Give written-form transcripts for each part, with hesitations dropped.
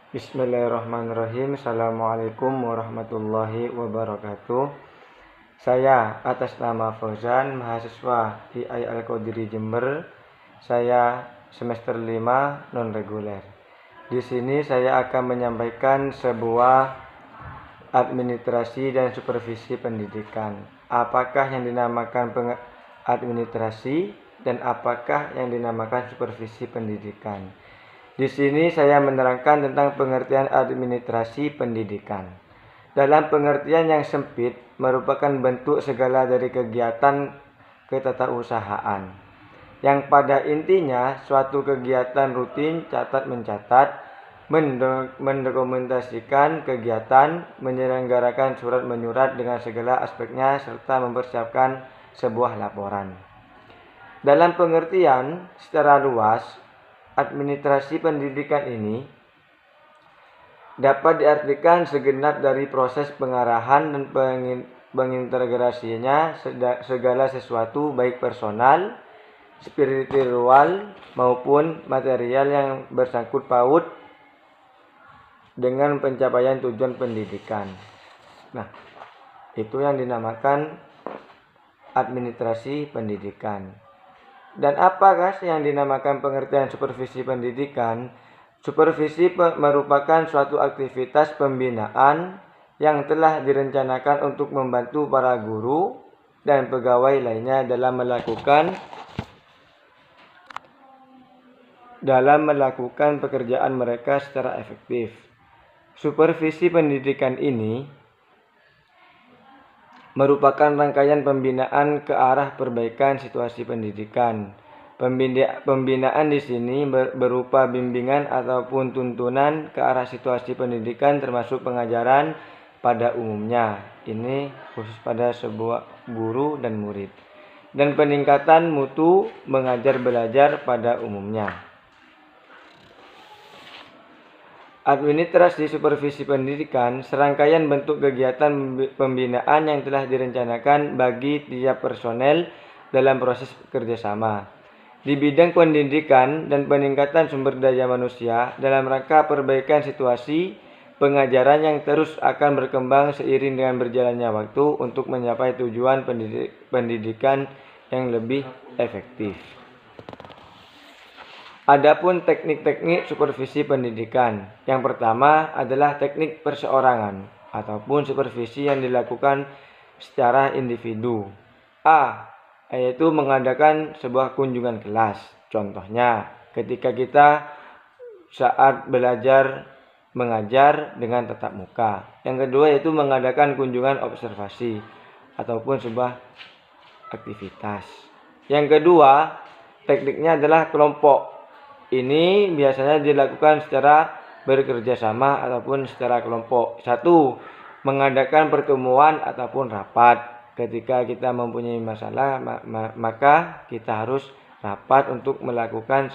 Bismillahirrahmanirrahim. Assalamualaikum warahmatullahi wabarakatuh. Saya atas nama Fauzan, mahasiswa IAI Al-Qadiri Jember. Saya semester 5 non-reguler. Di sini saya akan menyampaikan sebuah administrasi dan supervisi pendidikan. Apakah yang dinamakan administrasi dan apakah yang dinamakan supervisi pendidikan? Di sini saya menerangkan tentang pengertian administrasi pendidikan. Dalam pengertian yang sempit, merupakan bentuk segala dari kegiatan ketatausahaan, yang pada intinya suatu kegiatan rutin catat-mencatat, mendokumentasikan kegiatan, menyelenggarakan surat-menyurat dengan segala aspeknya, serta mempersiapkan sebuah laporan. Dalam pengertian secara luas, administrasi pendidikan ini dapat diartikan segenap dari proses pengarahan dan pengintegrasinya segala sesuatu baik personal, spiritual maupun material yang bersangkut paut dengan pencapaian tujuan pendidikan. Nah, itu yang dinamakan administrasi pendidikan. Dan apakah yang dinamakan pengertian supervisi pendidikan? Supervisi merupakan suatu aktivitas pembinaan yang telah direncanakan untuk membantu para guru dan pegawai lainnya dalam melakukan pekerjaan mereka secara efektif. Supervisi pendidikan ini merupakan rangkaian pembinaan ke arah perbaikan situasi pendidikan. Pembinaan di sini berupa bimbingan ataupun tuntunan ke arah situasi pendidikan termasuk pengajaran pada umumnya. Ini khusus pada sebuah guru dan murid. Dan peningkatan mutu mengajar belajar pada umumnya. Administrasi supervisi pendidikan serangkaian bentuk kegiatan pembinaan yang telah direncanakan bagi tiap personel dalam proses kerjasama di bidang pendidikan dan peningkatan sumber daya manusia dalam rangka perbaikan situasi pengajaran yang terus akan berkembang seiring dengan berjalannya waktu untuk mencapai tujuan pendidikan yang lebih efektif. Adapun teknik-teknik supervisi pendidikan. Yang pertama adalah teknik perseorangan ataupun supervisi yang dilakukan secara individu. Yaitu mengadakan sebuah kunjungan kelas. Contohnya, ketika kita saat belajar mengajar dengan tatap muka. Yang kedua yaitu mengadakan kunjungan observasi ataupun sebuah aktivitas. Yang kedua, tekniknya adalah kelompok. Ini biasanya dilakukan secara bekerja sama ataupun secara kelompok. 1. Mengadakan pertemuan ataupun rapat. Ketika kita mempunyai masalah, maka kita harus rapat untuk memecahkan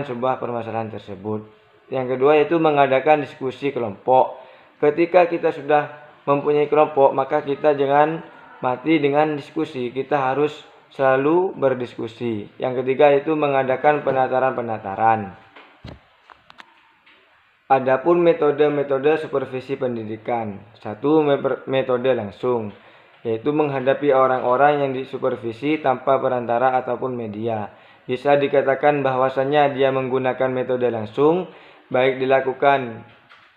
sebuah permasalahan tersebut. Yang kedua yaitu mengadakan diskusi kelompok. Ketika kita sudah mempunyai kelompok, maka kita jangan mati dengan diskusi. Kita harus selalu berdiskusi. Yang ketiga itu mengadakan penataran. Adapun metode-metode supervisi pendidikan. 1. Metode langsung, yaitu menghadapi orang-orang yang disupervisi tanpa perantara ataupun media. Bisa dikatakan bahwasannya dia menggunakan metode langsung, baik dilakukan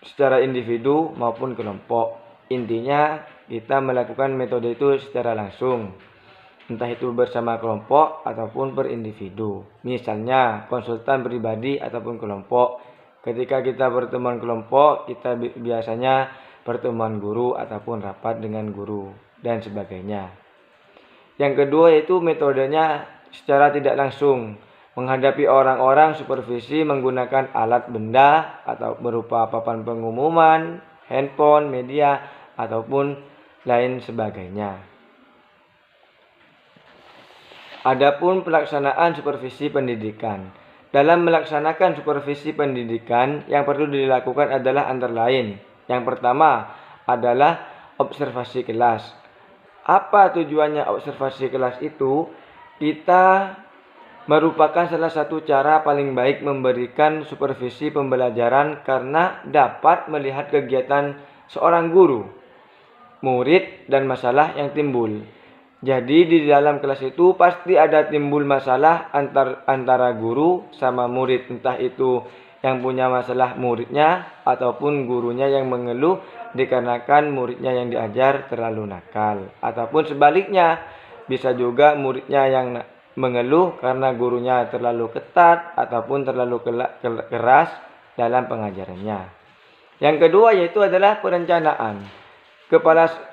secara individu maupun kelompok. Intinya kita melakukan metode itu secara langsung, entah itu bersama kelompok ataupun per individu. Misalnya konsultan pribadi ataupun kelompok. Ketika kita pertemuan kelompok, kita biasanya pertemuan guru ataupun rapat dengan guru dan sebagainya. Yang kedua yaitu metodenya secara tidak langsung, menghadapi orang-orang supervisi menggunakan alat benda atau berupa papan pengumuman, handphone, media ataupun lain sebagainya. Adapun pelaksanaan supervisi pendidikan. Dalam melaksanakan supervisi pendidikan, yang perlu dilakukan adalah antara lain. Yang pertama adalah observasi kelas. Apa tujuannya observasi kelas itu? Kita merupakan salah satu cara paling baik memberikan supervisi pembelajaran karena dapat melihat kegiatan seorang guru, murid, dan masalah yang timbul. Jadi di dalam kelas itu pasti ada timbul masalah antara guru sama murid, entah itu yang punya masalah muridnya ataupun gurunya yang mengeluh dikarenakan muridnya yang diajar terlalu nakal, ataupun sebaliknya bisa juga muridnya yang mengeluh karena gurunya terlalu ketat ataupun terlalu keras dalam pengajarannya. Yang kedua yaitu adalah perencanaan.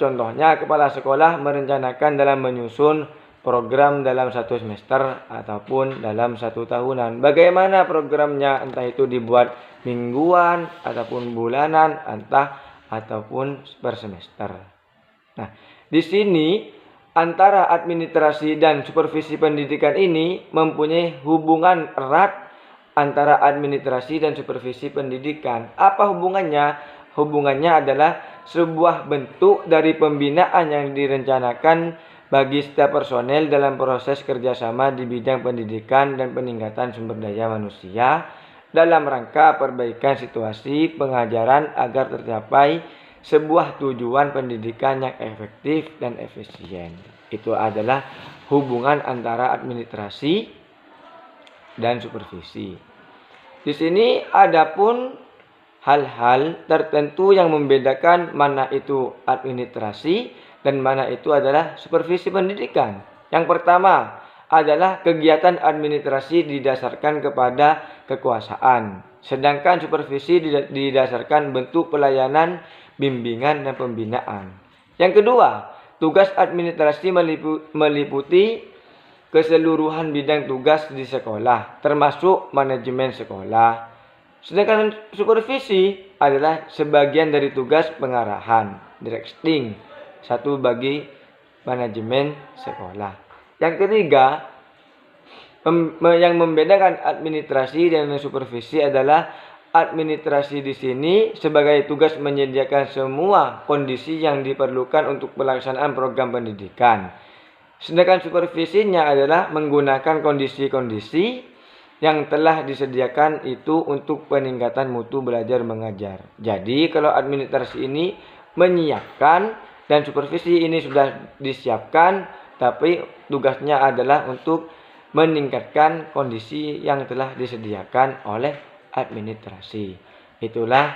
Contohnya kepala sekolah merencanakan dalam menyusun program dalam satu semester ataupun dalam satu tahunan. Bagaimana programnya, entah itu dibuat mingguan ataupun bulanan, ataupun per semester. Nah, di sini antara administrasi dan supervisi pendidikan ini mempunyai hubungan erat antara administrasi dan supervisi pendidikan. Apa hubungannya? Hubungannya adalah sebuah bentuk dari pembinaan yang direncanakan bagi setiap personel dalam proses kerjasama di bidang pendidikan dan peningkatan sumber daya manusia dalam rangka perbaikan situasi pengajaran agar tercapai sebuah tujuan pendidikan yang efektif dan efisien. Itu adalah hubungan antara administrasi dan supervisi. Di sini adapun hal-hal tertentu yang membedakan mana itu administrasi dan mana itu adalah supervisi pendidikan. Yang pertama adalah kegiatan administrasi didasarkan kepada kekuasaan, sedangkan supervisi didasarkan bentuk pelayanan, bimbingan, dan pembinaan. Yang kedua, tugas administrasi meliputi keseluruhan bidang tugas di sekolah, termasuk manajemen sekolah. Sedangkan supervisi adalah sebagian dari tugas pengarahan, directing, satu bagi manajemen sekolah. Yang ketiga, yang membedakan administrasi dan supervisi adalah administrasi di sini sebagai tugas menyediakan semua kondisi yang diperlukan untuk pelaksanaan program pendidikan. Sedangkan supervisinya adalah menggunakan kondisi-kondisi yang telah disediakan itu untuk peningkatan mutu belajar mengajar. Jadi kalau administrasi ini menyiapkan dan supervisi ini sudah disiapkan, tapi tugasnya adalah untuk meningkatkan kondisi yang telah disediakan oleh administrasi. Itulah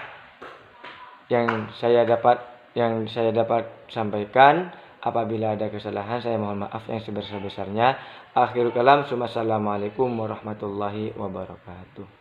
yang saya dapat sampaikan. Apabila ada kesalahan, saya mohon maaf yang sebesar-besarnya. Akhirul kalam, assalamualaikum warahmatullahi wabarakatuh.